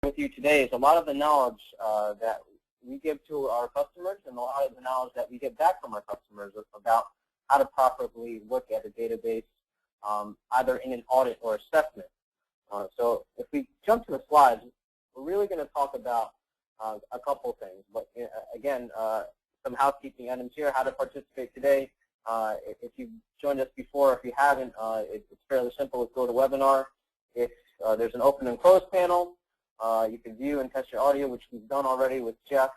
with you today is a lot of the knowledge that we give to our customers and a lot of the knowledge that we get back from our customers about how to properly look at a database, either in an audit or assessment. So if we jump to the slides, we're really going to talk about a couple things. But again, some housekeeping items here, how to participate today. If you've joined us before, if you haven't, it's fairly simple. Let's go to webinar. If there's an open and close panel, you can view and test your audio, which we've done already with Jeff.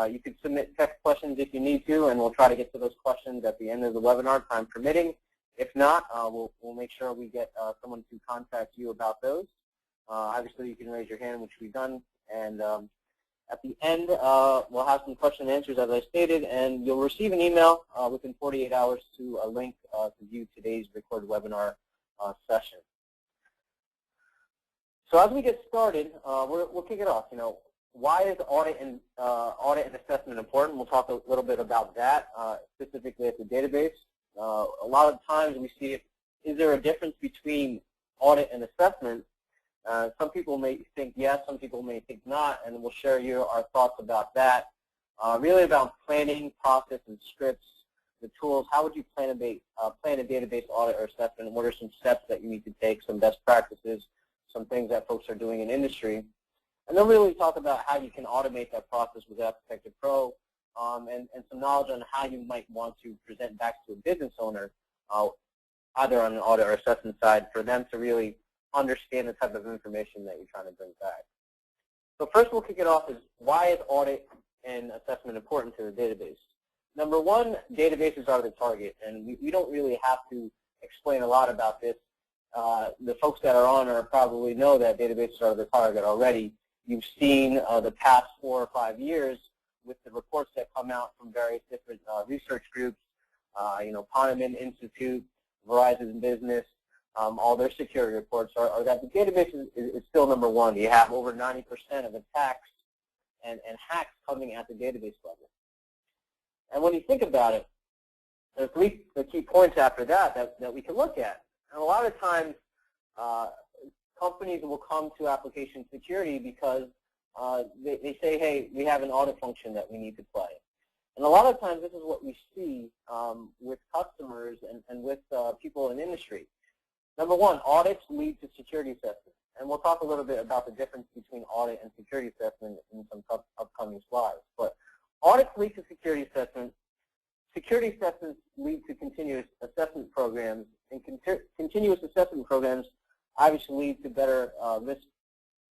You can submit text questions if you need to, and we'll try to get to those questions at the end of the webinar, time permitting. If not, we'll make sure we get someone to contact you about those. Obviously, you can raise your hand, which we've done. And at the end, we'll have some question and answers, as I stated, and you'll receive an email within 48 hours to a link to view today's recorded webinar session. So as we get started, we'll kick it off. Why is audit and assessment important? We'll talk a little bit about that, specifically at the database. A lot of times we see it, is there a difference between audit and assessment? Some people may think yes, some people may think not, and we'll share you our thoughts about that. Really about planning, process, and scripts, the tools. How would you plan a database audit or assessment, and what are some steps that you need to take, some best practices, some things that folks are doing in industry. And then really talk about how you can automate that process with Detective Pro, and some knowledge on how you might want to present back to a business owner, either on an audit or assessment side, for them to really understand the type of information that you're trying to bring back. So first we'll kick it off is, why is audit and assessment important to the database? Number one, databases are the target, and we don't really have to explain a lot about this. The folks that are on probably know that databases are the target already. You've seen the past 4 or 5 years with the reports that come out from various different research groups, Poneman Institute, Verizon Business, all their security reports are that the database is still number one. You have over 90% of attacks and hacks coming at the database level. And when you think about it, there are three key points after that we can look at. And a lot of times, companies will come to application security because they say, hey, we have an audit function that we need to play. And a lot of times, this is what we see with customers and with people in industry. Number one, audits lead to security assessment. And we'll talk a little bit about the difference between audit and security assessment in some upcoming slides. But audits lead to security assessment. Security assessments lead to continuous assessment programs, and continuous assessment programs obviously lead to better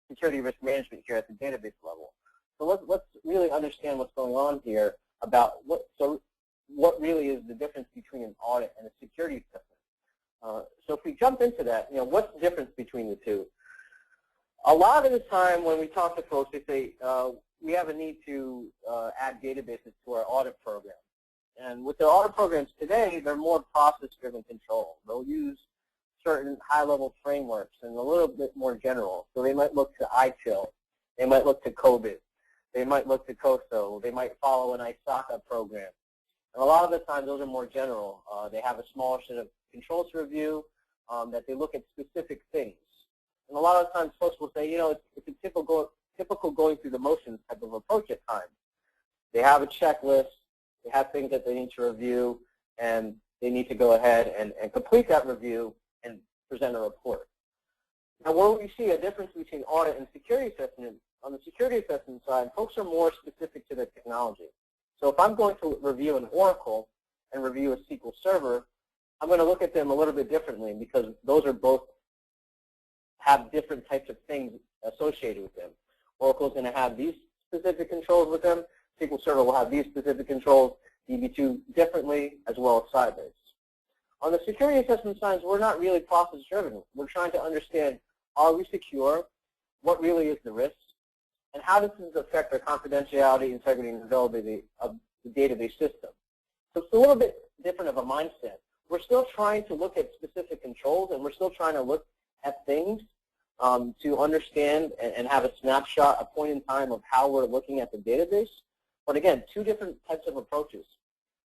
security risk management here at the database level. So let's really understand what's going on here about what really is the difference between an audit and a security assessment. So if we jump into that, what's the difference between the two? A lot of the time when we talk to folks, they say we have a need to add databases to our audit program. And with their audit programs today, they're more process-driven control. They'll use certain high-level frameworks and a little bit more general. So they might look to ITIL. They might look to COBIT. They might look to COSO. They might follow an ISACA program. And a lot of the time, those are more general. They have a smaller set of controls to review, that they look at specific things. And a lot of times, folks will say, it's a typical going through the motions type of approach at times. They have a checklist. They have things that they need to review, and they need to go ahead and complete that review and present a report. Now, where we see a difference between audit and security assessment, on the security assessment side, folks are more specific to the technology. So if I'm going to review an Oracle and review a SQL Server, I'm going to look at them a little bit differently because those are both have different types of things associated with them. Oracle's going to have these specific controls with them. SQL Server will have these specific controls, DB2 differently, as well as Sybase. On the security assessment side, we're not really process-driven. We're trying to understand, are we secure? What really is the risk? And how does this affect our confidentiality, integrity, and availability of the database system? So it's a little bit different of a mindset. We're still trying to look at specific controls, and we're still trying to look at things to understand and have a snapshot, a point in time of how we're looking at the database. But again, two different types of approaches.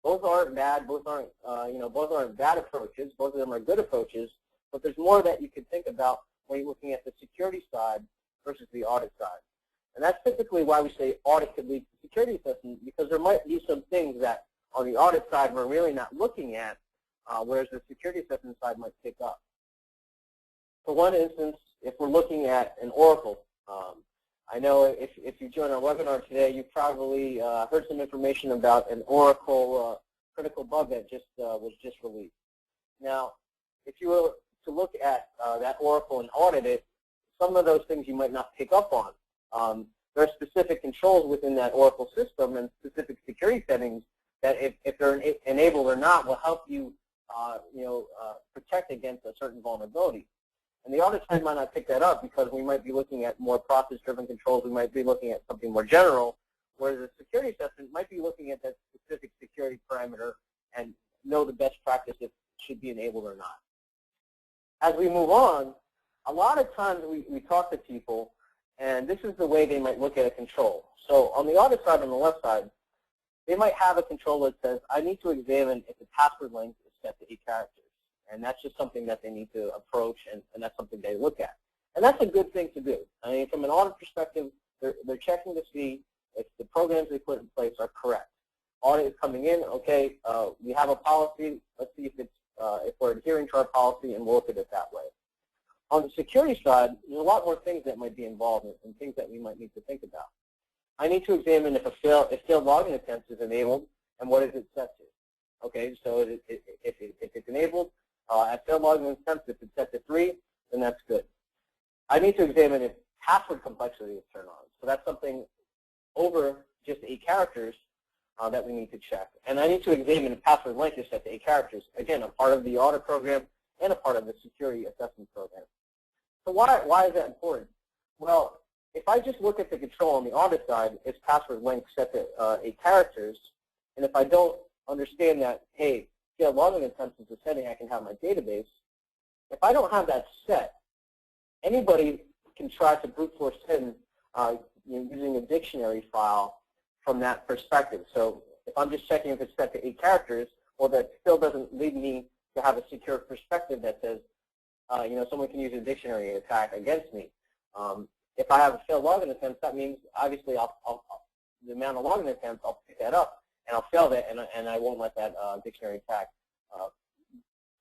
Both aren't bad. Both aren't, both aren't bad approaches. Both of them are good approaches. But there's more that you can think about when you're looking at the security side versus the audit side. And that's typically why we say audit could lead to security assessment, because there might be some things that on the audit side we're really not looking at, whereas the security assessment side might pick up. For one instance, if we're looking at an Oracle, I know if you join our webinar today, you probably heard some information about an Oracle critical bug that was just released. Now, if you were to look at that Oracle and audit it, some of those things you might not pick up on. There are specific controls within that Oracle system and specific security settings that, if they're enabled or not, will help you, protect against a certain vulnerability. And the audit side might not pick that up because we might be looking at more process-driven controls. We might be looking at something more general, whereas the security assessment might be looking at that specific security parameter and know the best practice if it should be enabled or not. As we move on, a lot of times we talk to people, and this is the way they might look at a control. So on the audit side, on the left side, they might have a control that says, I need to examine if the password length is set to 8 characters. And that's just something that they need to approach, and that's something they look at. And that's a good thing to do. I mean, from an audit perspective, they're checking to see if the programs they put in place are correct. Audit is coming in, okay, we have a policy, let's see if we're adhering to our policy, and we'll look at it that way. On the security side, there's a lot more things that might be involved and things that we might need to think about. I need to examine if failed login attempt is enabled, and what is it set to. Okay, so if it's enabled, at failed login attempt, if it's set to 3, then that's good. I need to examine if password complexity is turned on. So that's something over just 8 characters that we need to check. And I need to examine if password length is set to 8 characters. Again, a part of the audit program and a part of the security assessment program. So why is that important? Well, if I just look at the control on the audit side, it's password length set to 8 characters. And if I don't understand that, hey, failed login attempts is a setting I can have in my database, if I don't have that set, anybody can try to brute force in using a dictionary file from that perspective. So if I'm just checking if it's set to 8 characters, well, that still doesn't lead me to have a secure perspective that says, someone can use a dictionary attack against me. If I have a failed login attempt, that means obviously the amount of login attempts, I'll pick that up and I'll fail that, and I won't let that dictionary attack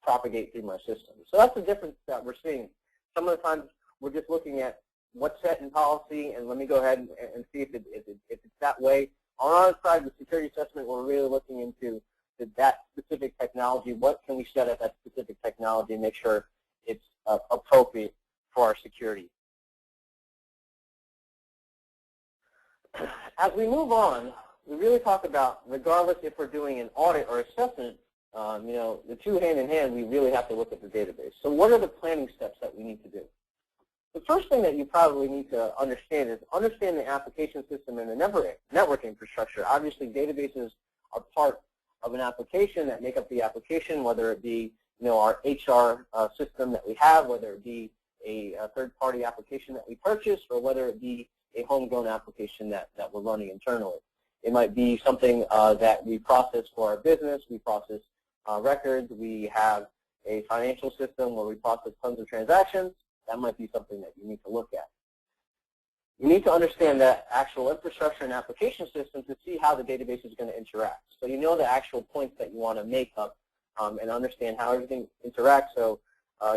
propagate through my system. So that's the difference that we're seeing. Some of the times we're just looking at what's set in policy, and let me go ahead and see if it's that way. On our side, the security assessment, we're really looking into that specific technology. What can we set at that specific technology and make sure it's appropriate for our security? As we move on, we really talk about, regardless if we're doing an audit or assessment, the two hand in hand, we really have to look at the database. So what are the planning steps that we need to do? The first thing that you probably need to understand is understand the application system and the network infrastructure. Obviously, databases are part of an application that make up the application, whether it be our HR system that we have, whether it be a third-party application that we purchase, or whether it be a homegrown application that we're running internally. It might be something that we process for our business. We process records. We have a financial system where we process tons of transactions. That might be something that you need to look at. You need to understand that actual infrastructure and application system to see how the database is going to interact. So you know the actual points that you want to make up and understand how everything interacts. So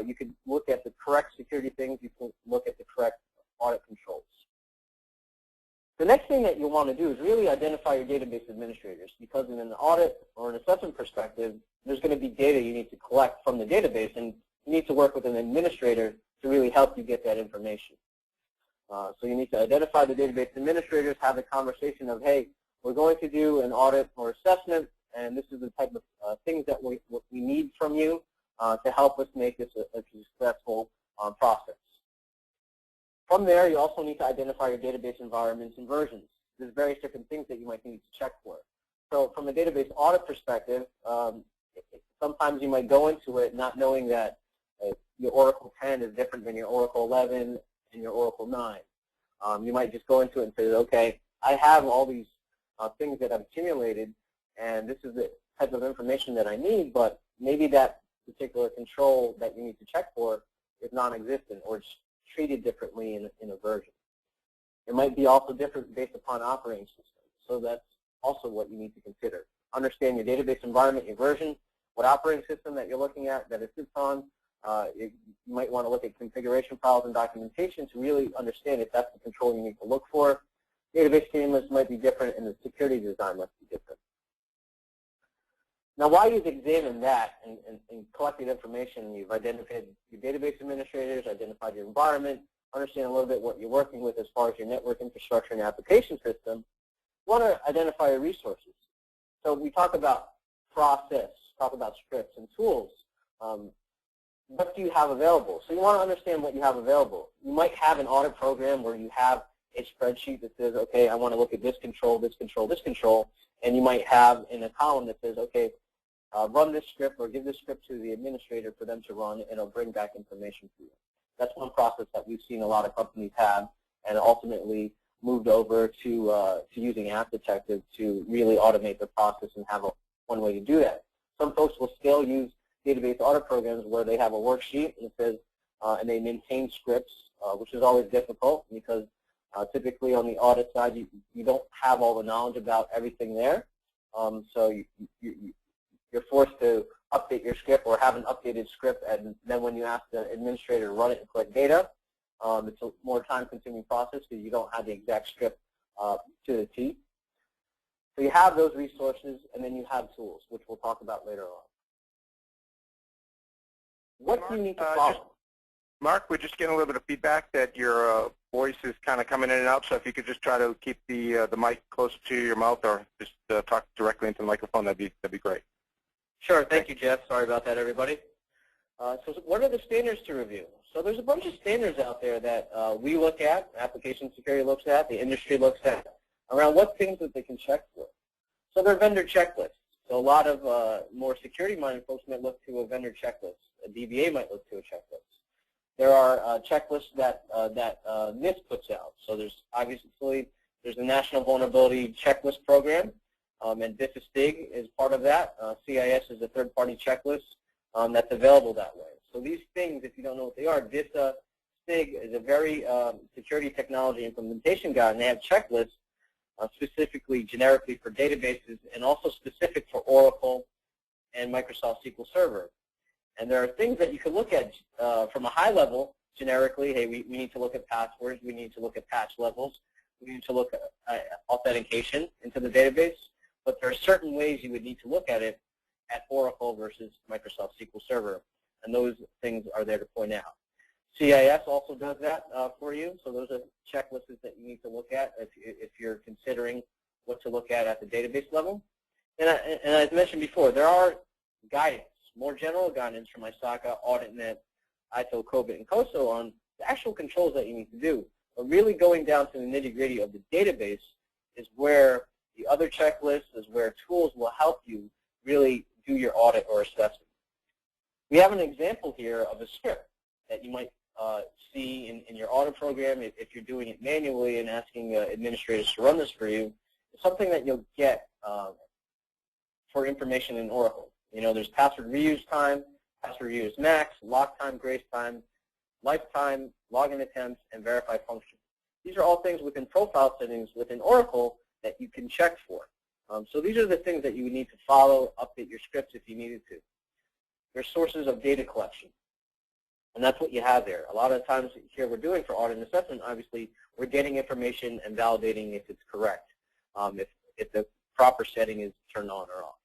you could look at the correct security things. You can look at the correct audit controls. The next thing that you want to do is really identify your database administrators, because in an audit or an assessment perspective, there's going to be data you need to collect from the database, and you need to work with an administrator to really help you get that information. So you need to identify the database administrators, have a conversation of, hey, we're going to do an audit or assessment, and this is the type of things that we need from you to help us make this a successful process. From there, you also need to identify your database environments and versions. There's various different things that you might need to check for. So from a database audit perspective, sometimes you might go into it not knowing that your Oracle 10 is different than your Oracle 11 and your Oracle 9. You might just go into it and say, okay, I have all these things that I've accumulated, and this is the type of information that I need, but maybe that particular control that you need to check for is non-existent, or it's treated differently in a version. It might be also different based upon operating system. So that's also what you need to consider. Understand your database environment, your version, what operating system that you're looking at that it sits on. You might want to look at configuration files and documentation to really understand if that's the control you need to look for. Database schemas might be different, and the security design must be different. Now, while you've examined that and collected information, you've identified your database administrators, identified your environment, understand a little bit what you're working with as far as your network infrastructure and application system, you want to identify your resources. So we talk about process, talk about scripts and tools. What do you have available? So you want to understand what you have available. You might have an audit program where you have a spreadsheet that says, okay, I want to look at this control, this control, this control, and you might have in a column that says, okay, run this script or give this script to the administrator for them to run, and it'll bring back information for you. That's one process that we've seen a lot of companies have, and ultimately moved over to using App Detective to really automate the process and have one way to do that. Some folks will still use database audit programs where they have a worksheet and it says, and they maintain scripts, which is always difficult because typically on the audit side you don't have all the knowledge about everything there, so you're forced to update your script or have an updated script, and then when you ask the administrator to run it and collect data, it's a more time-consuming process because you don't have the exact script to the T. So you have those resources, and then you have tools, which we'll talk about later on. What do you need to follow? Mark, we're just getting a little bit of feedback that your voice is kind of coming in and out, so if you could just try to keep the mic closer to your mouth or just talk directly into the microphone, that'd be great. Sure. Thank you, Jeff. Sorry about that, everybody. So what are the standards to review? So there's a bunch of standards out there that we look at, application security looks at, the industry looks at, around what things that they can check for. So they're vendor checklists. So a lot of more security-minded folks might look to a vendor checklist. A DBA might look to a checklist. There are checklists that NIST puts out. So there's obviously there's the National Vulnerability Checklist Program, and DISA-STIG is part of that. CIS is a third-party checklist that's available that way. So these things, if you don't know what they are, DISA-STIG is a very security technology implementation guide, and they have checklists specifically generically for databases and also specific for Oracle and Microsoft SQL Server. And there are things that you can look at from a high level generically. Hey, we need to look at passwords. We need to look at patch levels. We need to look at authentication into the database. But there are certain ways you would need to look at it at Oracle versus Microsoft SQL Server. And those things are there to point out. CIS also does that for you. So those are checklists that you need to look at if you're considering what to look at the database level. And as mentioned before, there are guidance, more general guidance from ISACA, AuditNet, ITIL, COBIT, and COSO on the actual controls that you need to do. But really going down to the nitty-gritty of the database is where the other checklists, is where tools will help you really do your audit or assessment. We have an example here of a script that you might see in your audit program if you're doing it manually and asking administrators to run this for you. It's something that you'll get for information in Oracle. You know, there's password reuse time, password reuse max, lock time, grace time, lifetime, login attempts, and verify function. These are all things within profile settings within Oracle that you can check for. So these are the things that you would need to follow, update your scripts if you needed to. There's sources of data collection, and that's what you have there. A lot of times here we're doing for audit and assessment, obviously, we're getting information and validating if it's correct, if the proper setting is turned on or off.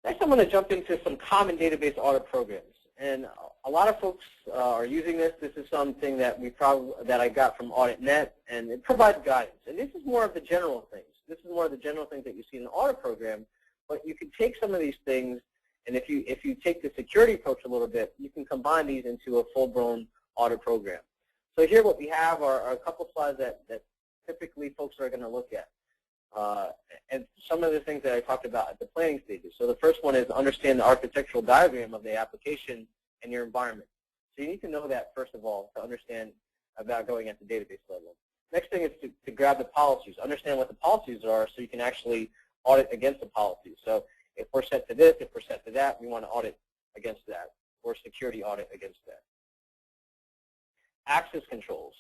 Next, I'm going to jump into some common database audit programs. And a lot of folks are using this. This is something that I got from AuditNet, and it provides guidance. And this is more of the general things. This is more of the general things that you see in an audit program. But you can take some of these things, and if you take the security approach a little bit, you can combine these into a full-blown audit program. So here what we have are a couple slides that typically folks are going to look at. And some of the things that I talked about at the planning stages. So the first one is understand the architectural diagram of the application and your environment. So you need to know that, first of all, to understand about going at the database level. Next thing is to grab the policies. Understand what the policies are so you can actually audit against the policies. So if we're set to this, if we're set to that, we want to audit against that, or security audit against that. access controls.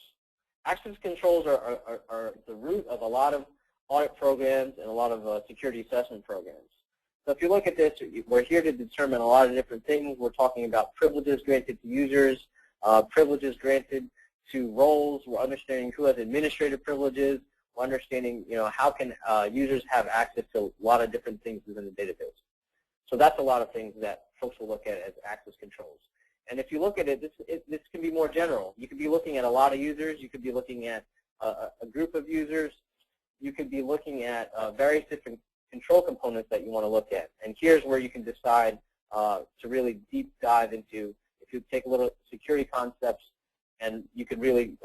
Access controls are the root of a lot of audit programs and a lot of security assessment programs. So if you look at this, we're here to determine a lot of different things. We're talking about privileges granted to users, privileges granted to roles. We're understanding who has administrative privileges. We're understanding, how can users have access to a lot of different things within the database. So that's a lot of things that folks will look at as access controls. And if you look at it, this can be more general. You could be looking at a lot of users. You could be looking at a group of users. You could be looking at various different control components that you want to look at. And here's where you can decide to really deep dive into, if you take a little security concepts, and you could really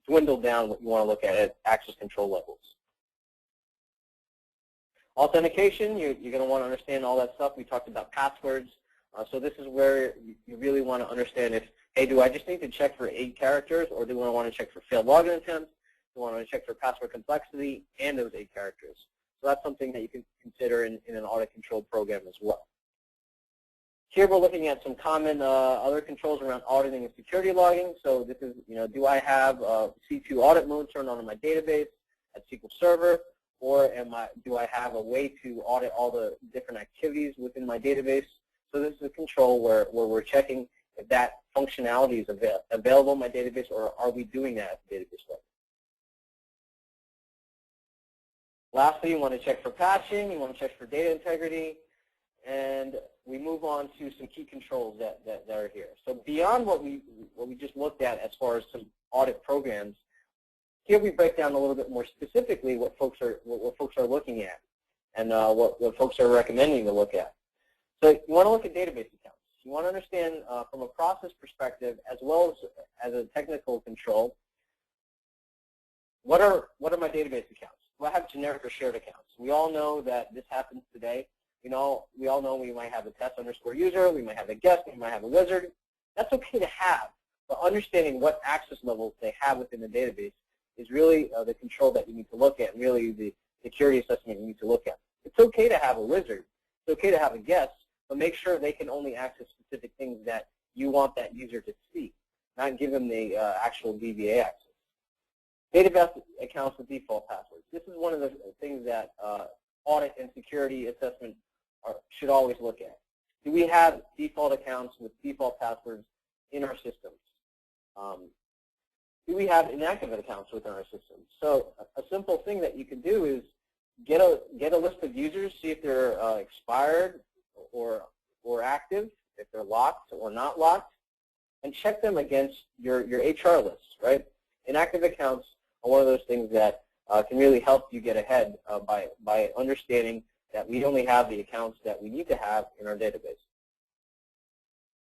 dwindle down what you want to look at access control levels. Authentication, you're going to want to understand all that stuff. We talked about passwords. So this is where you really want to understand if, hey, do I just need to check for 8 characters, or do I want to check for failed login attempts? Do I want to check for password complexity and those 8 characters? So that's something that you can consider in an audit control program as well. Here we're looking at some common other controls around auditing and security logging. So this is, do I have C2 audit mode turned on in my database at SQL Server, or do I have a way to audit all the different activities within my database? So this is a control where we're checking if that functionality is available in my database, or are we doing that at the database level. Lastly, you want to check for patching, you want to check for data integrity, and we move on to some key controls that are here. So beyond what we just looked at as far as some audit programs, here we break down a little bit more specifically what folks are looking at and what folks are recommending to look at. So you want to look at database accounts. You want to understand from a process perspective as well as a technical control, what are my database accounts? Do I have generic or shared accounts? We all know that this happens today. We all know we might have a test_user, we might have a guest, we might have a wizard. That's okay to have, but understanding what access levels they have within the database is really the control that you need to look at, and really the security assessment you need to look at. It's okay to have a wizard. It's okay to have a guest, but make sure they can only access specific things that you want that user to see, not give them the actual DBA access. Database accounts with default passwords. This is one of the things that audit and security assessment should always look at. Do we have default accounts with default passwords in our systems? Do we have inactive accounts within our systems? So a simple thing that you can do is get a list of users, see if they're expired or active, if they're locked or not locked, and check them against your HR list, right? Inactive accounts are one of those things that can really help you get ahead by understanding that we only have the accounts that we need to have in our database.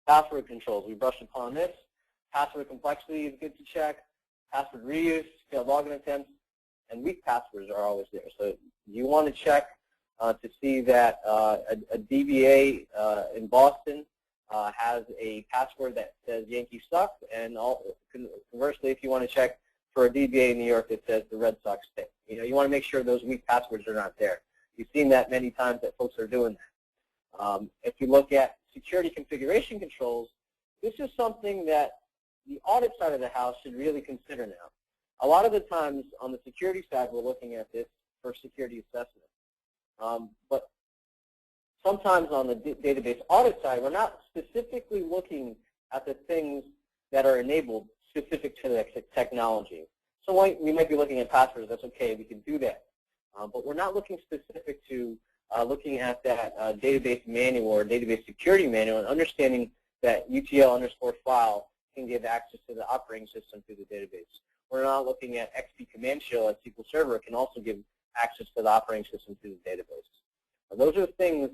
Password controls, we brushed upon this. Password complexity is good to check. Password reuse, failed login attempts, and weak passwords are always there. So you want to check to see that a DBA in Boston has a password that says Yankee suck, and conversely, if you want to check for a DBA in New York that says the Red Sox stink. You want to make sure those weak passwords are not there. You've seen that many times that folks are doing that. If you look at security configuration controls, this is something that the audit side of the house should really consider now. A lot of the times on the security side, we're looking at this for security assessment. But sometimes on the database audit side, we're not specifically looking at the things that are enabled specific to the technology. So we might be looking at passwords. That's okay. We can do that. But we're not looking specific to looking at that database manual or database security manual and understanding that UTL_file can give access to the operating system through the database. We're not looking at XP command shell at SQL Server can also give access to the operating system through the database. Those are things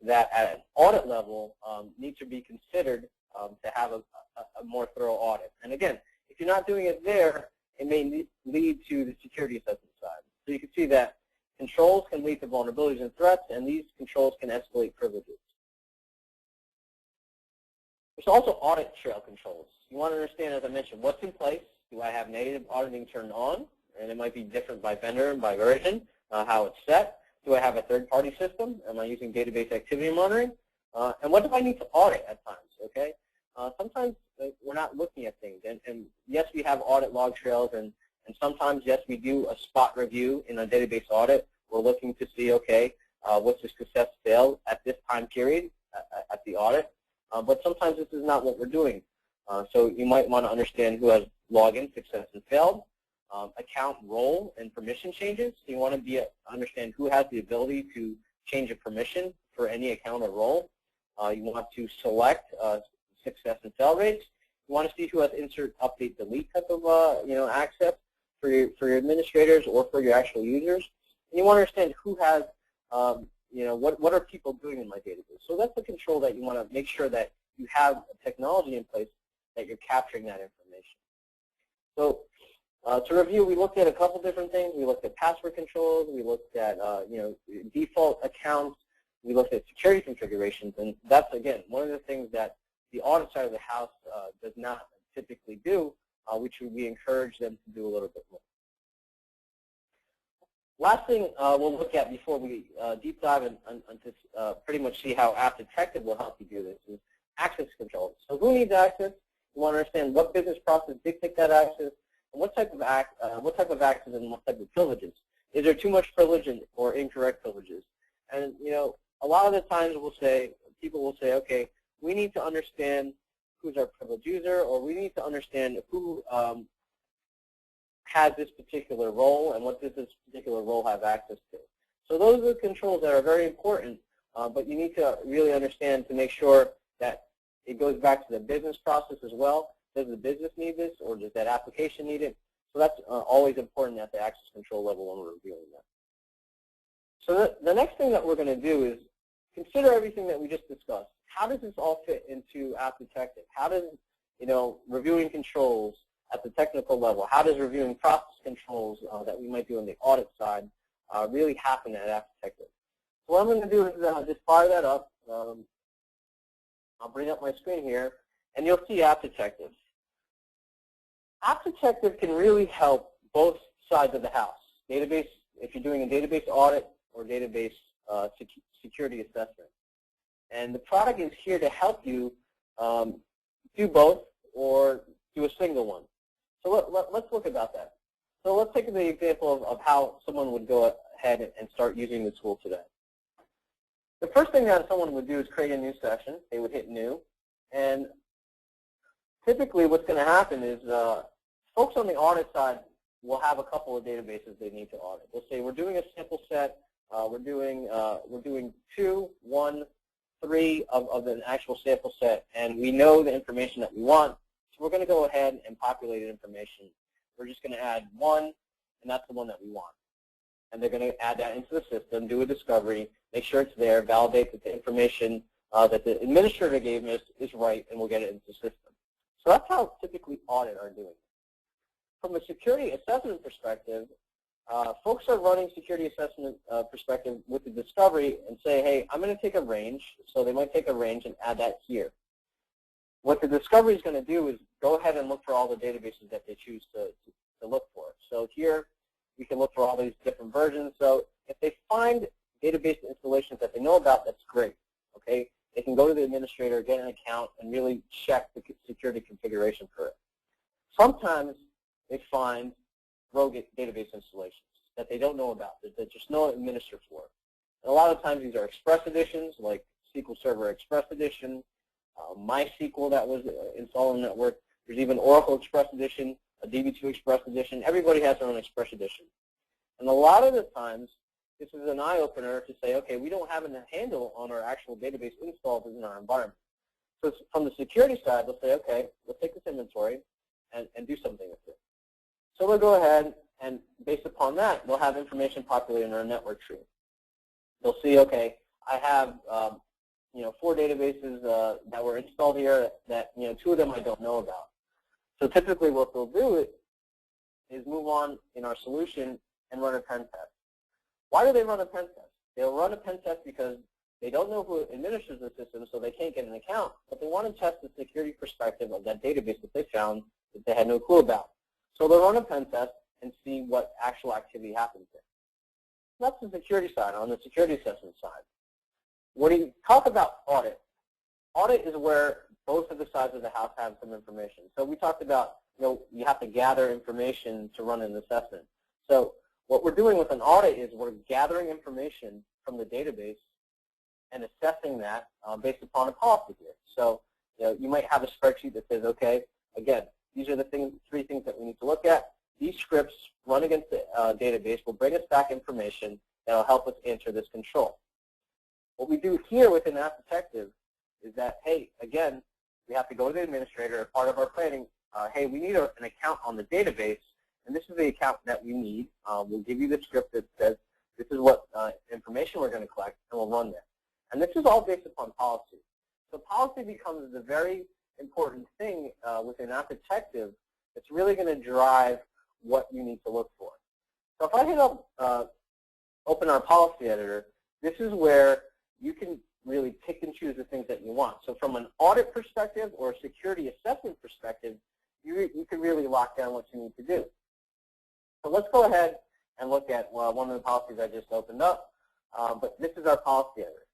that at an audit level need to be considered to have a more thorough audit. And again, if you're not doing it there, it may lead to the security assessment side. So you can see that controls can lead to vulnerabilities and threats, and these controls can escalate privileges. There's also audit trail controls. You want to understand, as I mentioned, what's in place. Do I have native auditing turned on? And it might be different by vendor and by version, how it's set. Do I have a third-party system? Am I using database activity monitoring? And what do I need to audit at times, okay? sometimes we're not looking at things. And yes, we have audit log trails, and sometimes, yes, we do a spot review in a database audit. We're looking to see, okay, what's the success fail at this time period at the audit. But sometimes this is not what we're doing. So you might want to understand who has login, success, and failed, account role and permission changes. So you want to understand who has the ability to change a permission for any account or role. You want to select success and fail rates. You want to see who has insert, update, delete type of access for your administrators or for your actual users. And you want to understand who has what are people doing in my database. So that's the control that you want to make sure that you have a technology in place that you're capturing that information. So to review, we looked at a couple different things. We looked at password controls. We looked at default accounts. We looked at security configurations, and that's, again, one of the things that the audit side of the house does not typically do, which we encourage them to do a little bit more. Last thing we'll look at before we deep dive into pretty much see how App Detective will help you do this is access control. So who needs access? You want to understand what business process dictates that access, and what type of access and what type of privileges. Is there too much privilege or incorrect privileges? And a lot of the times people will say, okay, we need to understand who's our privileged user, or we need to understand who has this particular role and what does this particular role have access to. So those are the controls that are very important, but you need to really understand to make sure that it goes back to the business process as well. Does the business need this, or does that application need it? So that's always important at the access control level when we're reviewing that. So the next thing that we're going to do is consider everything that we just discussed. How does this all fit into App Detective? How does, reviewing controls at the technical level, how does reviewing process controls that we might do on the audit side really happen at App Detective? So what I'm going to do is just fire that up. I'll bring up my screen here, and you'll see App Detective. App Detective can really help both sides of the house. Database, if you're doing a database audit or database security assessment. And the product is here to help you do both or do a single one. So let's look about that. So let's take the example of how someone would go ahead and start using the tool today. The first thing that someone would do is create a new session. They would hit new. And typically what's going to happen is folks on the audit side will have a couple of databases they need to audit. They'll say, we're doing a sample set. We're doing 2, 1, 3 of an actual sample set, and we know the information that we want. So we're going to go ahead and populate the information. We're just going to add 1, and that's the one that we want. And they're going to add that into the system, do a discovery, make sure it's there, validate that the information that the administrator gave us is right, and we'll get it into the system. So that's how typically audit are doing. From a security assessment perspective, folks are running security assessment perspective with the discovery and say, hey, I'm going to take a range. So they might take a range and add that here. What the discovery is going to do is go ahead and look for all the databases that they choose to look for. So here we can look for all these different versions. So if they find database installations that they know about, that's great. Okay, they can go to the administrator, get an account, and really check the security configuration for it. Sometimes they find rogue database installations that they don't know about, that just no administrator for. And a lot of times these are Express editions, like SQL Server Express Edition, MySQL that was installed on the network. There's even Oracle Express Edition, a DB2 Express Edition. Everybody has their own Express Edition. And a lot of the times, this is an eye-opener to say, okay, we don't have a handle on our actual database installed in our environment. So from the security side, they'll say, okay, let's take this inventory and do something with it. So they'll go ahead, and based upon that, they'll have information populated in our network tree. They'll see, okay, I have 4 databases that were installed here that 2 of them I don't know about. So typically what they'll do is move on in our solution and run a pen test. Why do they run a pen test? They'll run a pen test because they don't know who administers the system, so they can't get an account, but they want to test the security perspective of that database that they found that they had no clue about. So they'll run a pen test and see what actual activity happens there. That's the security side. On the security assessment side, when you talk about audit, audit is where both of the sides of the house have some information. So we talked about, you have to gather information to run an assessment. So what we're doing with an audit is we're gathering information from the database and assessing that based upon a policy here. So you might have a spreadsheet that says, okay, again, these are the three things that we need to look at. These scripts run against the database will bring us back information that will help us answer this control. What we do here within App Detective is that, hey, again, we have to go to the administrator as part of our planning. Hey, we need an account on the database, and this is the account that we need. We'll give you the script that says this is what information we're going to collect, and we'll run that. And this is all based upon policy. So policy becomes the very important thing within App Detective that's really going to drive what you need to look for. So if I hit up, open our policy editor, this is where you can really pick and choose the things that you want. So from an audit perspective or a security assessment perspective, you can really lock down what you need to do. So let's go ahead and look at one of the policies I just opened up, but this is our policy editor.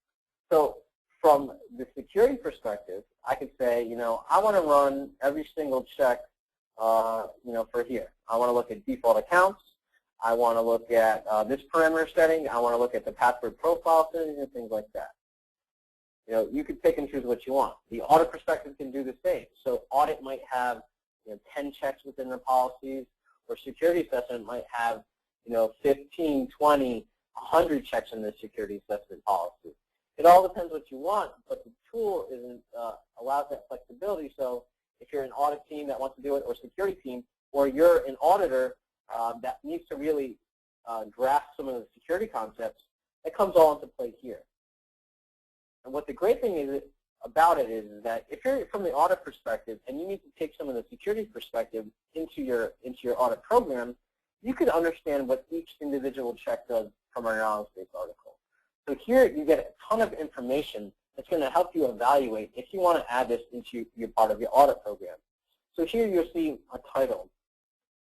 So from the security perspective, I could say, I want to run every single check, for here. I want to look at default accounts. I want to look at this parameter setting. I want to look at the password profile settings and things like that. You could pick and choose what you want. The audit perspective can do the same. So audit might have 10 checks within their policies, or security assessment might have 15, 20, 100 checks in the security assessment policy. It all depends what you want, but the tool allows that flexibility. So if you're an audit team that wants to do it, or security team, or you're an auditor that needs to really grasp some of the security concepts, it comes all into play here. And what the great thing about it is that if you're from the audit perspective and you need to take some of the security perspective into your audit program, you can understand what each individual check does from our knowledge-based article. So here you get a ton of information that's going to help you evaluate if you want to add this into your part of your audit program. So here you'll see a title,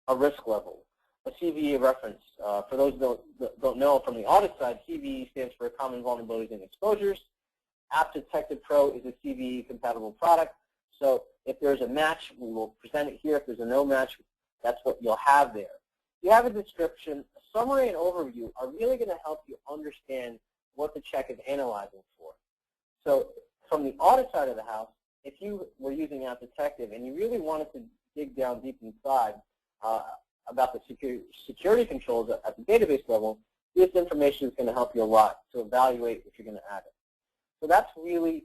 a risk level, a CVE reference. For those who don't know, from the audit side, CVE stands for Common Vulnerabilities and Exposures. App Detective Pro is a CVE compatible product. So if there's a match, we will present it here. If there's a no match, that's what you'll have there. You have a description. A summary and overview are really going to help you understand what the check is analyzing for. So from the audit side of the house, if you were using App Detective and you really wanted to dig down deep inside about the security controls at the database level, this information is going to help you a lot to evaluate if you're going to add it. So that's really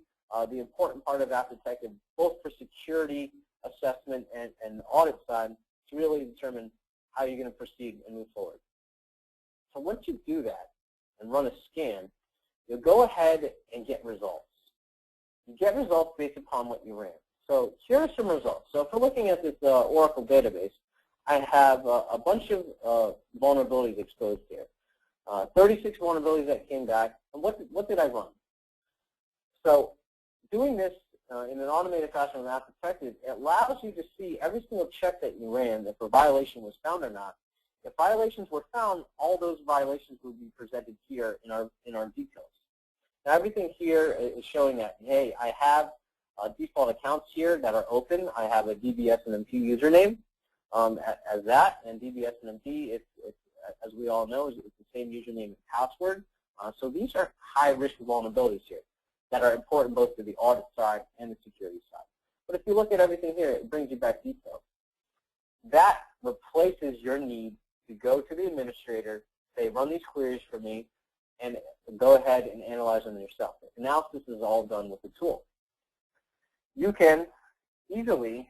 the important part of App Detective, both for security assessment and audit side, to really determine how you're going to proceed and move forward. So once you do that and run a scan, you'll go ahead and get results. You get results based upon what you ran. So here are some results. So if we're looking at this Oracle database, I have a bunch of vulnerabilities exposed here. 36 vulnerabilities that came back. And what did I run? So doing this in an automated fashion with App Detective, it allows you to see every single check that you ran, if a violation was found or not. If violations were found, all those violations would be presented here in our details. Now everything here is showing that, hey, I have default accounts here that are open. I have a DBS and MP username as that, and DBS and MP, as we all know, is the same username and password. So these are high-risk vulnerabilities here that are important both to the audit side and the security side. But if you look at everything here, it brings you back details. That replaces your need to go to the administrator, say, run these queries for me, and go ahead and analyze them yourself. The analysis is all done with the tool. You can easily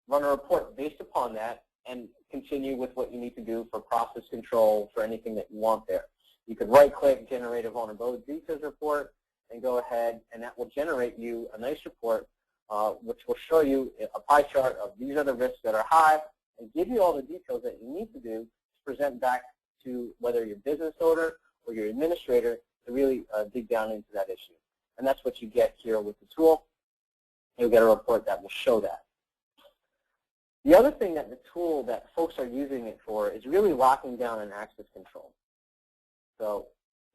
run a report based upon that and continue with what you need to do for process control, for anything that you want there. You could right-click, generate a vulnerability details report, and go ahead, and that will generate you a nice report which will show you a pie chart of these are the risks that are high and give you all the details that you need to do to present back to whether your business owner or your administrator to really dig down into that issue. And that's what you get here with the tool. You'll get a report that will show that. The other thing that the tool that folks are using it for is really locking down an access control. So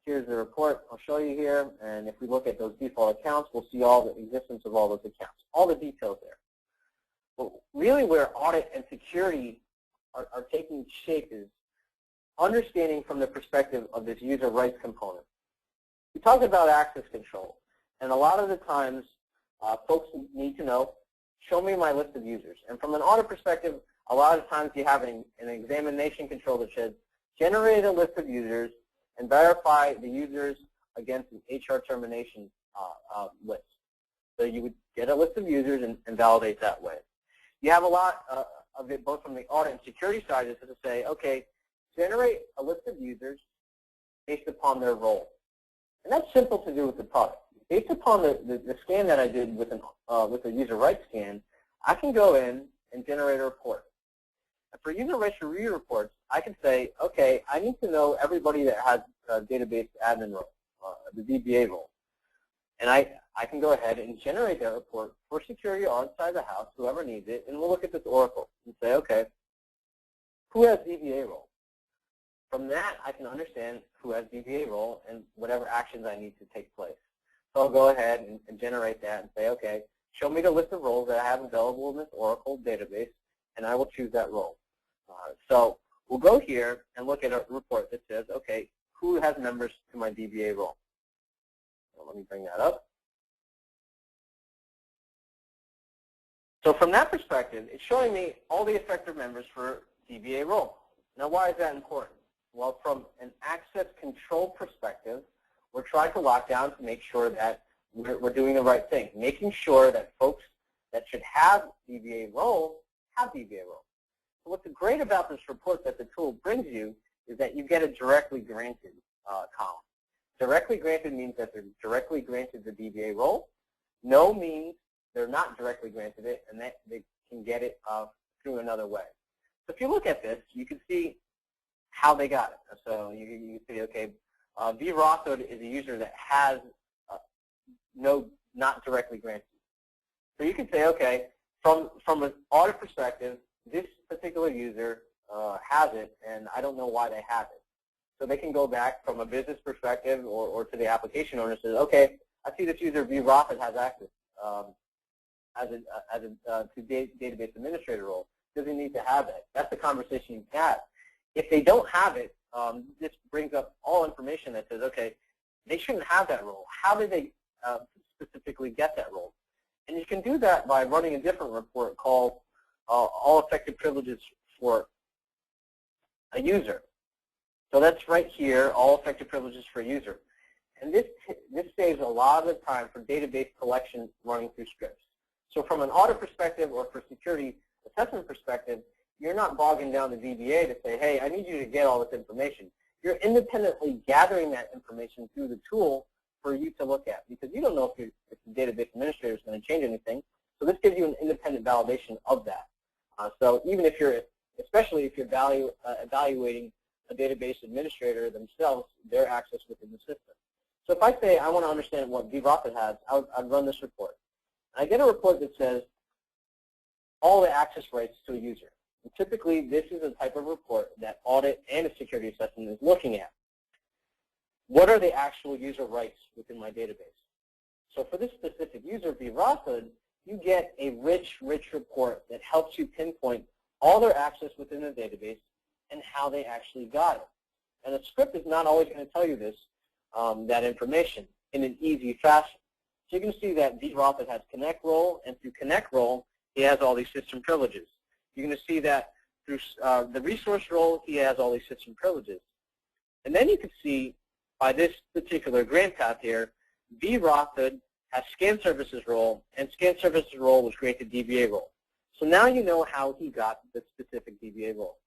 Here's the report I'll show you here, and if we look at those default accounts, we'll see all the existence of all those accounts, all the details there. But really where audit and security are taking shape is understanding from the perspective of this user rights component. We talked about access control, and a lot of the times folks need to know, show me my list of users. And from an audit perspective, a lot of times you have an examination control that says, generate a list of users and verify the users against an HR termination list. So you would get a list of users and validate that way. You have a lot of it both from the audit and security side is to say, okay, generate a list of users based upon their role. And that's simple to do with the product. Based upon the scan that I did with a user rights scan, I can go in and generate a report. And for user rights review reports, I can say, okay, I need to know everybody that has a database admin role, the DBA role. And I can go ahead and generate that report for security outside the house, whoever needs it, and we'll look at this Oracle and say, okay, who has DBA role? From that, I can understand who has DBA role and whatever actions I need to take place. So I'll go ahead and generate that and say, okay, show me the list of roles that I have available in this Oracle database, and I will choose that role. So we'll go here and look at a report that says, okay, who has members to my DBA role? So let me bring that up. So from that perspective, it's showing me all the effective members for DBA role. Now, why is that important? Well, from an access control perspective, we're trying to lock down to make sure that we're doing the right thing, making sure that folks that should have DBA role have DBA role. So what's great about this report that the tool brings you is that you get a directly granted column. Directly granted means that they're directly granted the DBA role. No means they're not directly granted it and that they can get it through another way. So if you look at this, you can see how they got it. So you see, okay, V. Rothwood is a user that has not directly granted. So you can say, okay, from an audit perspective, this particular user has it, and I don't know why they have it. So they can go back from a business perspective or to the application owner and say, okay, I see this user V. Rothwood has access to database administrator role. Does he need to have it? That's the conversation you have. If they don't have it, this brings up all information that says, okay, they shouldn't have that role. How did they specifically get that role? And you can do that by running a different report called all effective privileges for a user. So that's right here, all effective privileges for a user. And this saves a lot of the time for database collection running through scripts. So from an audit perspective or for security assessment perspective, you're not bogging down the DBA to say, hey, I need you to get all this information. You're independently gathering that information through the tool for you to look at because you don't know if the database administrator is going to change anything. So this gives you an independent validation of that. So even if you're, especially if you're evaluating a database administrator themselves, their access within the system. So if I say I want to understand what V. Rothwood has, I'd run this report. And I get a report that says all the access rights to a user. And typically, this is a type of report that audit and a security assessment is looking at. What are the actual user rights within my database? So for this specific user, V. Rothwood, you get a rich report that helps you pinpoint all their access within the database and how they actually got it. And a script is not always going to tell you this, that information in an easy fashion. So you can see that V. Rothwood has Connect role, and through Connect role, he has all these system privileges. You're going to see that through the resource role, he has all these system privileges. And then you can see by this particular grant path here, V. Rothwood has Scan Services role, and Scan Services role was granted DBA role. So now you know how he got the specific DBA role.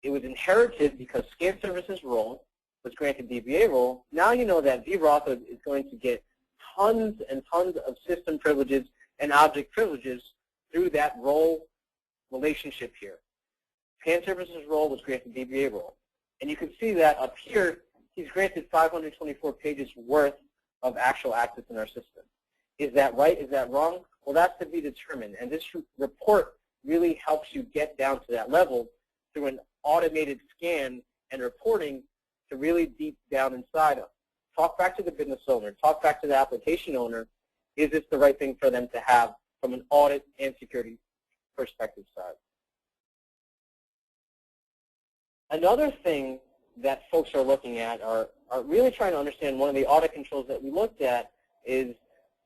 It was inherited because Scan Services role was granted DBA role. Now you know that V. Rothwood is going to get tons and tons of system privileges and object privileges through that role relationship here. Scan Services role was granted DBA role. And you can see that up here, he's granted 524 pages worth of actual access in our system. Is that right? Is that wrong? Well, that's to be determined. And this report really helps you get down to that level through an automated scan and reporting to really deep down inside talk back to the business owner, talk back to the application owner, is this the right thing for them to have from an audit and security perspective side? Another thing that folks are looking at are really trying to understand. One of the audit controls that we looked at is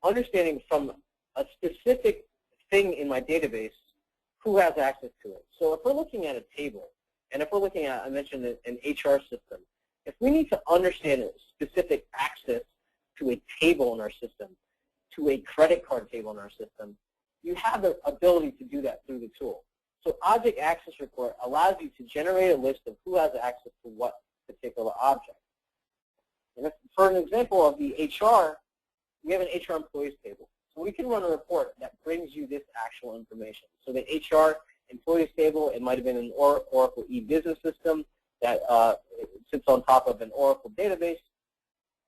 understanding from a specific thing in my database who has access to it. So if we're looking at a table, and if we're looking at, I mentioned an HR system, if we need to understand a specific access to a table in our system, to a credit card table in our system, you have the ability to do that through the tool. So Object Access Report allows you to generate a list of who has access to what particular object. And if, for an example of the HR, we have an HR employees table. So we can run a report that brings you this actual information. So the HR employees table, it might have been an Oracle e-business system that sits on top of an Oracle database.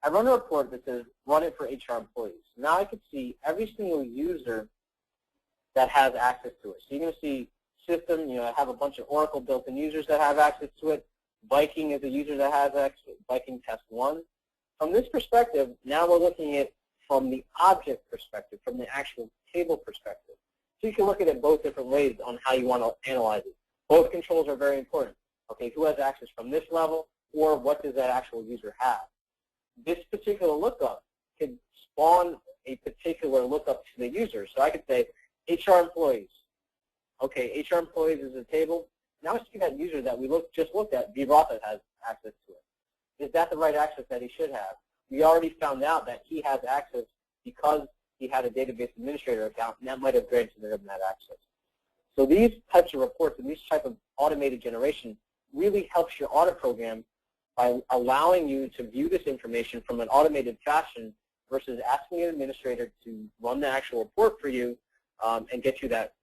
I run a report that says run it for HR employees. Now I can see every single user that has access to it. So you're going to see system, I have a bunch of Oracle built-in users that have access to it. Viking is a user that has access, Viking Test 1. From this perspective, now we're looking at from the object perspective, from the actual table perspective. So you can look at it both different ways on how you want to analyze it. Both controls are very important. Okay, who has access from this level, or what does that actual user have? This particular lookup could spawn a particular lookup to the user. So I could say HR employees. Okay, HR employees is a table. Now I see that user that we just looked at, Virata, has access to it. Is that the right access that he should have? We already found out that he has access because he had a database administrator account, and that might have granted him that access. So these types of reports and these type of automated generation really helps your audit program by allowing you to view this information from an automated fashion versus asking an administrator to run the actual report for you and get you that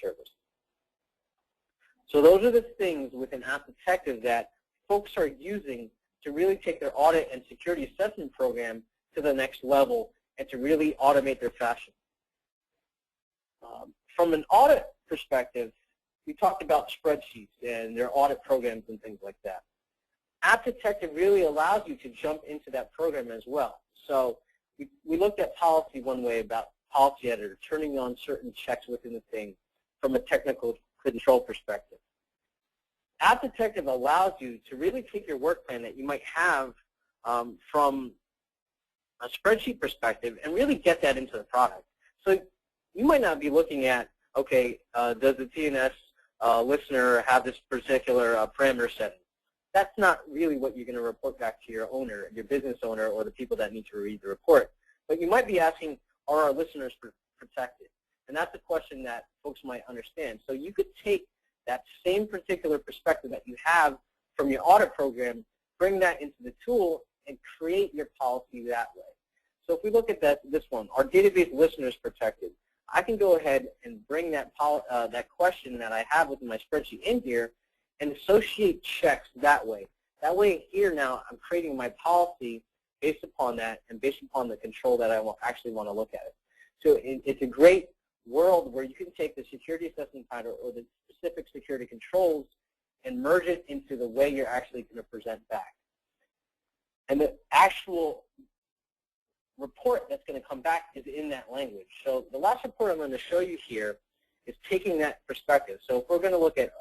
service. So those are the things within App Detective that folks are using to really take their audit and security assessment program to the next level and to really automate their fashion. From an audit perspective, we talked about spreadsheets and their audit programs and things like that. App Detective really allows you to jump into that program as well. So we looked at policy one way about policy editor, turning on certain checks within the thing from a technical control perspective. App Detective allows you to really take your work plan that you might have from a spreadsheet perspective and really get that into the product. So you might not be looking at, okay, does the TNS listener have this particular parameter setting? That's not really what you're going to report back to your owner, your business owner, or the people that need to read the report. But you might be asking, are our listeners protected? And that's a question that folks might understand. So you could take that same particular perspective that you have from your audit program, bring that into the tool, and create your policy that way. So if we look at this one, our database listeners protected, I can go ahead and bring that question that I have within my spreadsheet in here and associate checks that way. That way here now I'm creating my policy based upon that and based upon the control that I actually want to look at it. So it's a great world where you can take the security assessment pattern or the specific security controls and merge it into the way you're actually going to present back. And the actual report that's going to come back is in that language. So the last report I'm going to show you here is taking that perspective. So if we're going to look at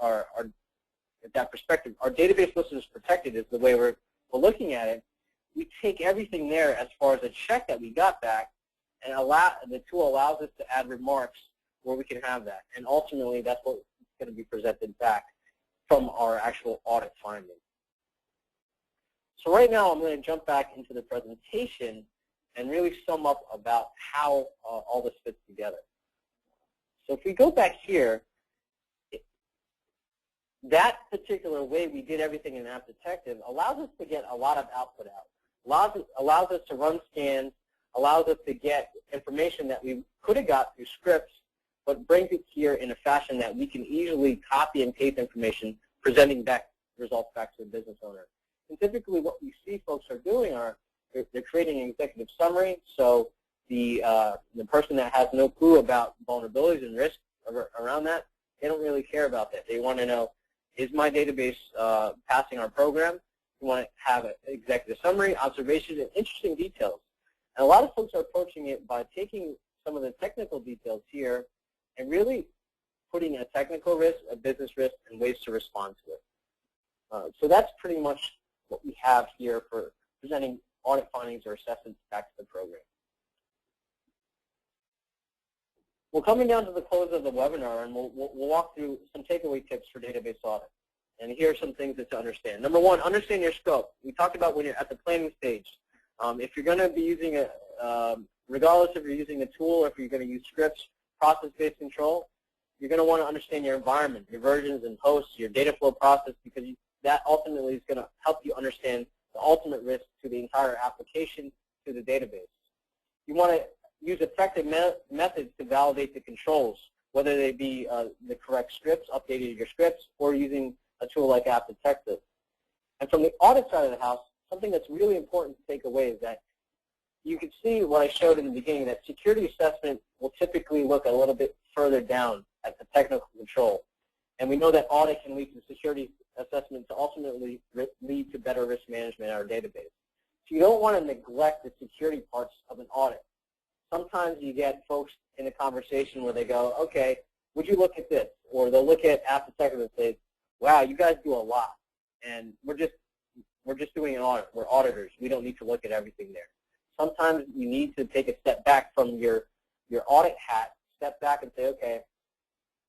that perspective, our database listeners protected is the way we're looking at it. We take everything there as far as a check that we got back, and the tool allows us to add remarks where we can have that. And ultimately, that's what's going to be presented back from our actual audit finding. So right now, I'm going to jump back into the presentation and really sum up about how all this fits together. So if we go back here, that particular way we did everything in App Detective allows us to get a lot of output out. Allows us to run scans, allows us to get information that we could have got through scripts, but brings it here in a fashion that we can easily copy and paste information, presenting back results back to the business owner. And typically what we see folks are doing are they're creating an executive summary, so the person that has no clue about vulnerabilities and risks around that, they don't really care about that. They want to know, is my database passing our program? You want to have an executive summary, observations, and interesting details. And a lot of folks are approaching it by taking some of the technical details here and really putting a technical risk, a business risk, and ways to respond to it. So that's pretty much what we have here for presenting audit findings or assessments back to the program. We're coming down to the close of the webinar, and we'll walk through some takeaway tips for database audit. And here are some things to understand. Number one, understand your scope. We talked about when you're at the planning stage. If you're going to be using regardless if you're using a tool or if you're going to use scripts, process-based control, you're going to want to understand your environment, your versions and hosts, your data flow process, because that ultimately is going to help you understand the ultimate risk to the entire application, to the database. You want to use effective methods to validate the controls, whether they be the correct scripts, updating your scripts, or using a tool like App Detective. And from the audit side of the house, something that's really important to take away is that you can see what I showed in the beginning, that security assessment will typically look a little bit further down at the technical control. And we know that audit can lead to security assessment to ultimately lead to better risk management in our database. So you don't want to neglect the security parts of an audit. Sometimes you get folks in a conversation where they go, okay, would you look at this? Or they'll look at App Detective and say, wow, you guys do a lot, and we're just doing an audit. We're auditors. We don't need to look at everything there. Sometimes you need to take a step back from your audit hat, step back and say, okay,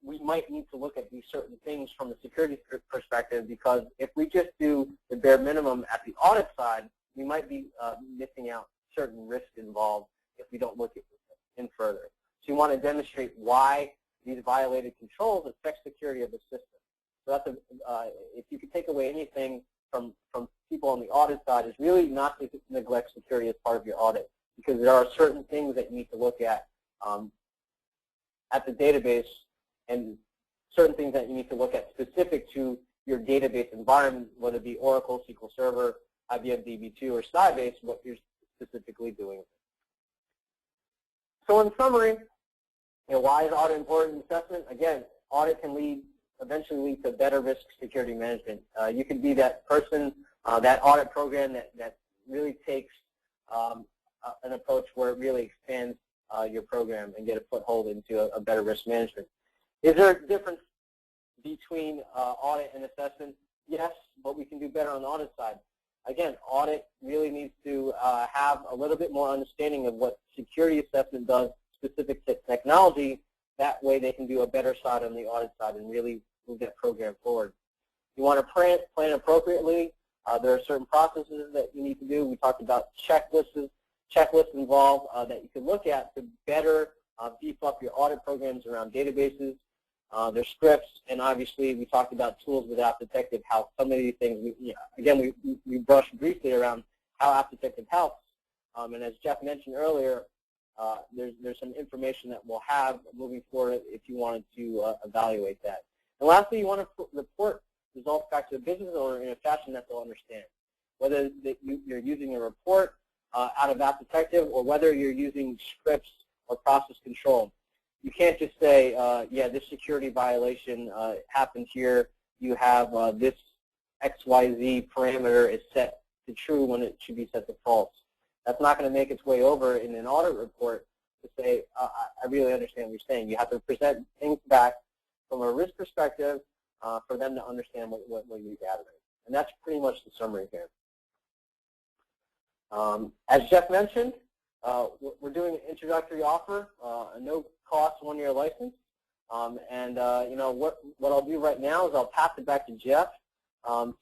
we might need to look at these certain things from a security perspective, because if we just do the bare minimum at the audit side, we might be missing out certain risks involved if we don't look in further. So you want to demonstrate why these violated controls affect security of the system. So that's if you could take away anything from people on the audit side, is really not to neglect security as part of your audit, because there are certain things that you need to look at the database, and certain things that you need to look at specific to your database environment, whether it be Oracle, SQL Server, IBM DB2, or Sybase, what you're specifically doing. So in summary, why is audit important in assessment? Again, audit can eventually lead to better risk security management. You can be that person, that audit program that really takes an approach where it really expands your program and get a foothold into a better risk management. Is there a difference between audit and assessment? Yes, but we can do better on the audit side. Again, audit really needs to have a little bit more understanding of what security assessment does specific to technology. That way they can do a better side on the audit side and really move that program forward. You want to plan appropriately. There are certain processes that you need to do. We talked about checklists involved that you can look at to better beef up your audit programs around databases, their scripts, and obviously we talked about tools with App Detective, how some of these things, we brushed briefly around how App Detective helps. And as Jeff mentioned earlier, there's some information that we'll have moving forward if you wanted to evaluate that. And lastly, you want to report results back to the business owner in a fashion that they'll understand. Whether you're using a report out of App Detective or whether you're using scripts or process control. You can't just say, yeah, this security violation happened here. You have this XYZ parameter is set to true when it should be set to false. That's not going to make its way over in an audit report to say, I really understand what you're saying. You have to present things back from a risk perspective for them to understand what you're gathering. And that's pretty much the summary here. As Jeff mentioned, we're doing an introductory offer, a no-cost one-year license. What I'll do right now is I'll pass it back to Jeff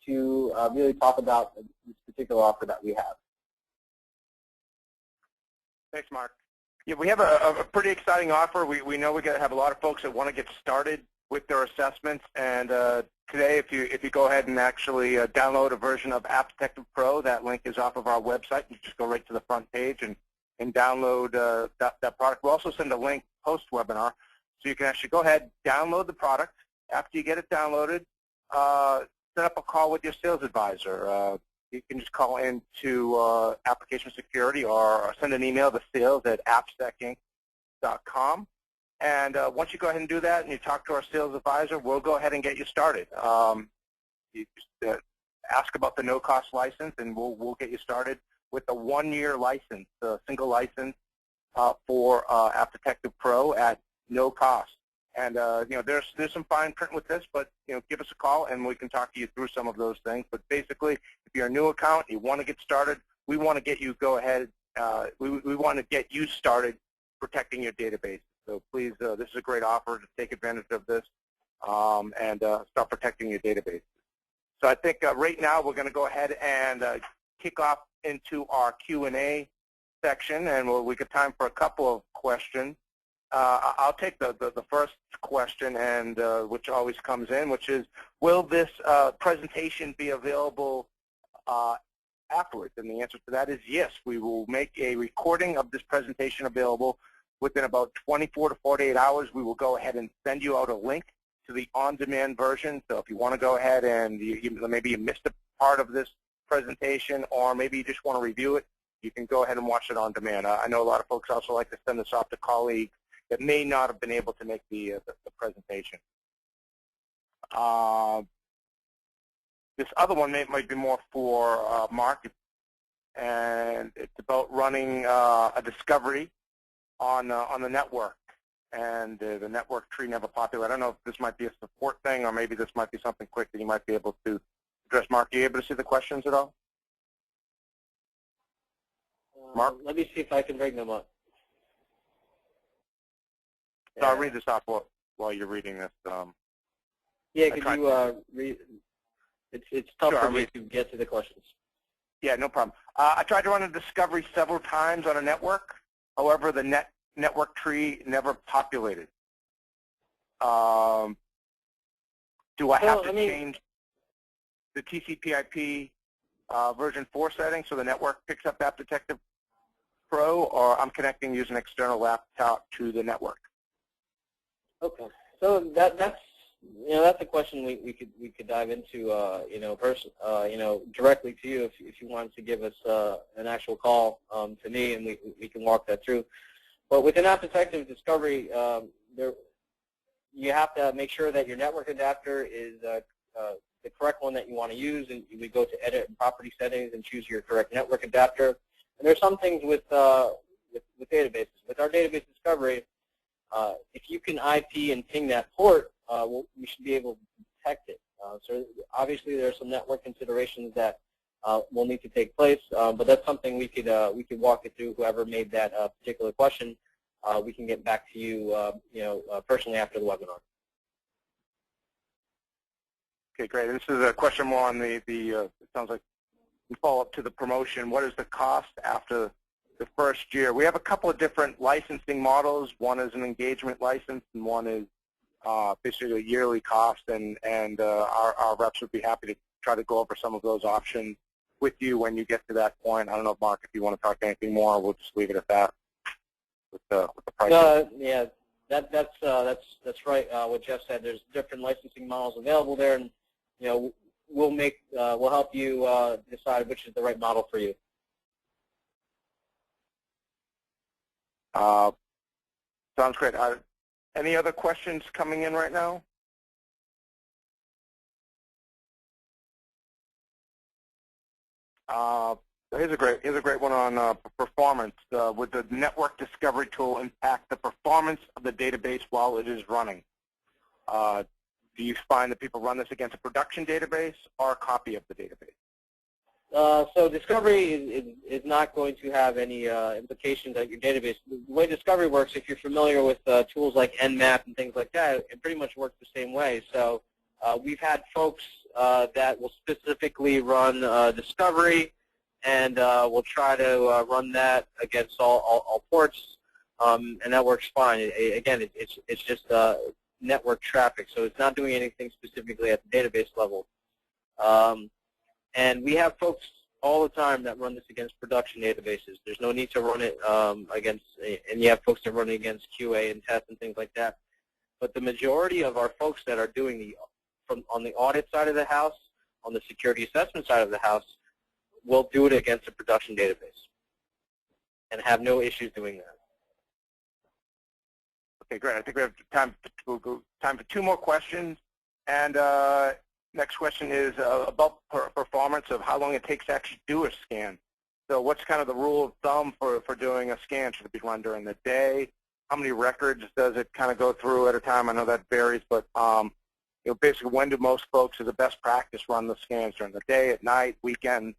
to really talk about this particular offer that we have. Thanks, Mark. Yeah, we have a pretty exciting offer. We know we're going to have a lot of folks that want to get started with their assessments, and today, if you go ahead and actually download a version of App Detective Pro, that link is off of our website. You just go right to the front page and download that product. We'll also send a link post-webinar, so you can actually go ahead, download the product. After you get it downloaded, set up a call with your sales advisor. You can just call into application security or send an email to sales@appsecinc.com. And once you go ahead and do that and you talk to our sales advisor, we'll go ahead and get you started. You just ask about the no-cost license, and we'll get you started with a 1-year license, a single license for App Detective Pro at no cost. And there's some fine print with this, but give us a call and we can talk to you through some of those things. But basically, if you're a new account, you want to get started, we want to get you we want to get you started protecting your database. So please, this is a great offer to take advantage of this and start protecting your database. So I think right now we're going to go ahead and kick off into our Q&A section, and we got time for a couple of questions. I'll take the first question, and which always comes in, which is, will this presentation be available afterwards? And the answer to that is yes. We will make a recording of this presentation available within about 24 to 48 hours. We will go ahead and send you out a link to the on-demand version. So if you want to go ahead and maybe you missed a part of this presentation, or maybe you just want to review it, you can go ahead and watch it on demand. I know a lot of folks also like to send this off to colleagues that may not have been able to make the presentation. This other one might be more for Mark, and it's about running a discovery on the network, and the network tree never populated. I don't know if this might be a support thing, or maybe this might be something quick that you might be able to address. Mark, are you able to see the questions at all? Mark? Let me see if I can bring them up. So I'll read this off while you're reading this. Yeah, could you read? It's tough Sure, for me to get to the questions. Yeah, no problem. I tried to run a discovery several times on a network. However, the network tree never populated. Do I have to change the TCP/IP version 4 setting so the network picks up App Detective Pro, or I'm connecting using an external laptop to the network? Okay, so that's a question we could dive into directly to you if you wanted to give us an actual call to me, and we can walk that through. But within App Detective Discovery, you have to make sure that your network adapter is the correct one that you want to use, and we go to Edit and Property Settings and choose your correct network adapter. And there's some things with databases. With our database discovery, if you can IP and ping that port, we should be able to detect it. So obviously there are some network considerations that will need to take place, but that's something we could walk you through. Whoever made that particular question, we can get back to you, personally after the webinar. Okay, great. This is a question more on it sounds like we follow up to the promotion. What is the cost after the first year? We have a couple of different licensing models. One is an engagement license, and one is basically a yearly cost. And our reps would be happy to try to go over some of those options with you when you get to that point. I don't know, Mark, if you want to talk anything more, we'll just leave it at that with the price. Yeah, that's right. What Jeff said. There's different licensing models available there, and we'll help you decide which is the right model for you. Sounds great. Any other questions coming in right now? Here's a great one on performance. Would the network discovery tool impact the performance of the database while it is running? Do you find that people run this against a production database or a copy of the database? So discovery is not going to have any implications at your database. The way discovery works, if you're familiar with tools like Nmap and things like that, it pretty much works the same way. So we've had folks that will specifically run discovery, and we'll try to run that against all ports, and that works fine. Again, it's just network traffic, so it's not doing anything specifically at the database level. And we have folks all the time that run this against production databases. There's no need to run it against, and you have folks that run it against QA and test and things like that. But the majority of our folks that are doing on the audit side of the house, on the security assessment side of the house, will do it against a production database and have no issues doing that. Okay, great. I think we have time for 2 more questions. And Next question is about performance of how long it takes to actually do a scan. So what's kind of the rule of thumb for doing a scan? Should it be run during the day? How many records does it kind of go through at a time? I know that varies, but basically when do most folks, as a best practice, run the scans during the day, at night, weekend?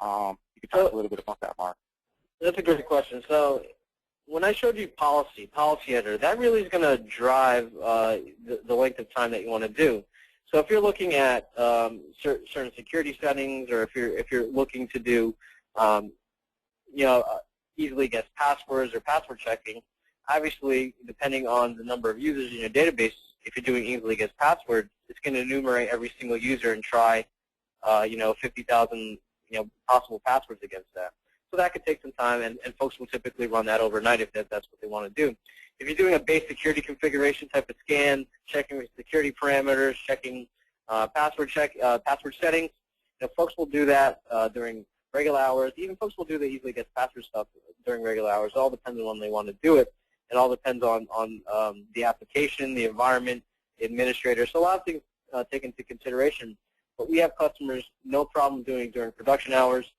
You can talk a little bit about that, Mark. That's a great question. So when I showed you policy editor, that really is going to drive the length of time that you want to do. So if you're looking at certain security settings, or if you're looking to do easily guess passwords or password checking, obviously depending on the number of users in your database, if you're doing easily guess passwords, it's going to enumerate every single user and try 50,000 possible passwords against that. So that could take some time, and folks will typically run that overnight if that's what they want to do. If you're doing a base security configuration type of scan, checking security parameters, checking password settings, folks will do that during regular hours. Even folks will do the easily gets password stuff during regular hours. It all depends on when they want to do it. It all depends on the application, the environment, the administrator. So a lot of things taken into consideration. But we have customers no problem doing during production hours.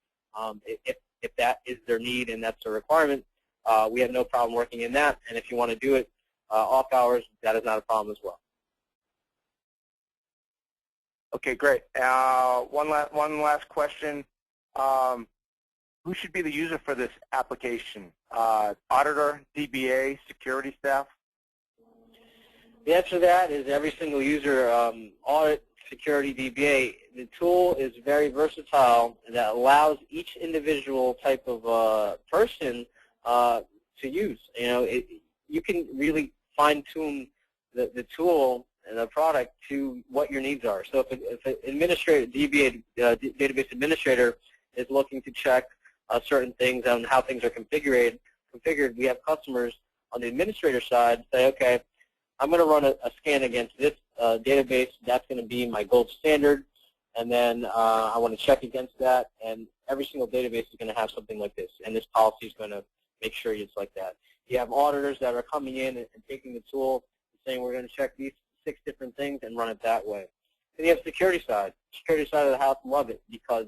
If that is their need and that's their requirement, we have no problem working in that. And if you want to do it off hours, that is not a problem as well. Okay, great. One last question. Who should be the user for this application? Auditor, DBA, security staff? The answer to that is every single user. Audit, security, DBA. The tool is very versatile, and that allows each individual type of person to use. You can really fine-tune the tool and the product to what your needs are. So if an administrator, DBA, database administrator, is looking to check certain things on how things are configured, we have customers on the administrator side say, okay, I'm going to run a scan against this database. That's going to be my gold standard, and then I want to check against that. And every single database is going to have something like this, and this policy is going to make sure it's like that. You have auditors that are coming in and taking the tool and saying, we're going to check these 6 different things and run it that way. Then you have security side. Security side of the house love it because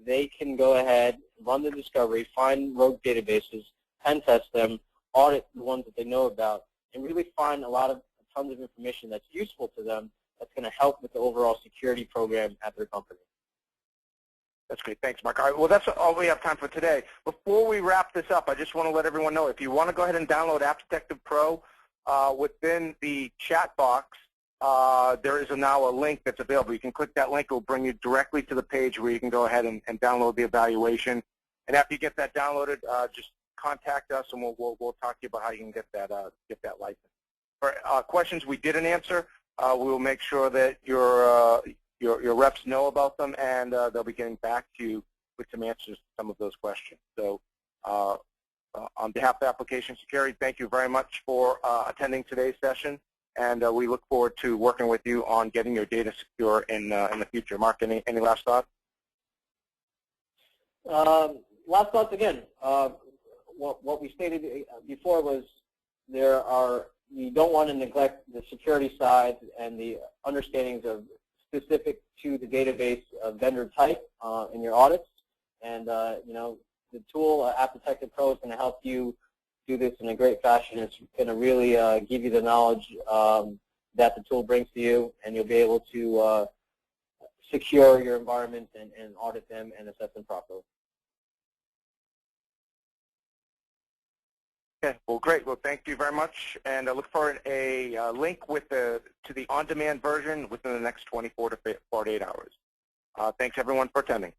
they can go ahead, run the discovery, find rogue databases, pen test them, audit the ones that they know about, and really find tons of information that's useful to them that's going to help with the overall security program at their company. That's great. Thanks, Mark. All right, well, that's all we have time for today. Before we wrap this up, I just want to let everyone know, if you want to go ahead and download App Detective Pro, within the chat box, there is now a link that's available. You can click that link. It will bring you directly to the page where you can go ahead and download the evaluation. And after you get that downloaded, just contact us, and we'll talk to you about how you can get that license. For questions we didn't answer, we will make sure that your reps know about them, and they'll be getting back to you with some answers to some of those questions. So on behalf of Application Security, thank you very much for attending today's session, and we look forward to working with you on getting your data secure in the future. Mark, any last thoughts? Last thoughts again. What we stated before was you don't want to neglect the security side and the understandings of specific to the database vendor type in your audits. And the tool App Detective Pro is going to help you do this in a great fashion. It's going to really give you the knowledge that the tool brings to you, and you'll be able to secure your environments and audit them and assess them properly. Okay, well, great. Well, thank you very much, and I look forward to a link to the on-demand version within the next 24 to 48 hours. Thanks, everyone, for attending.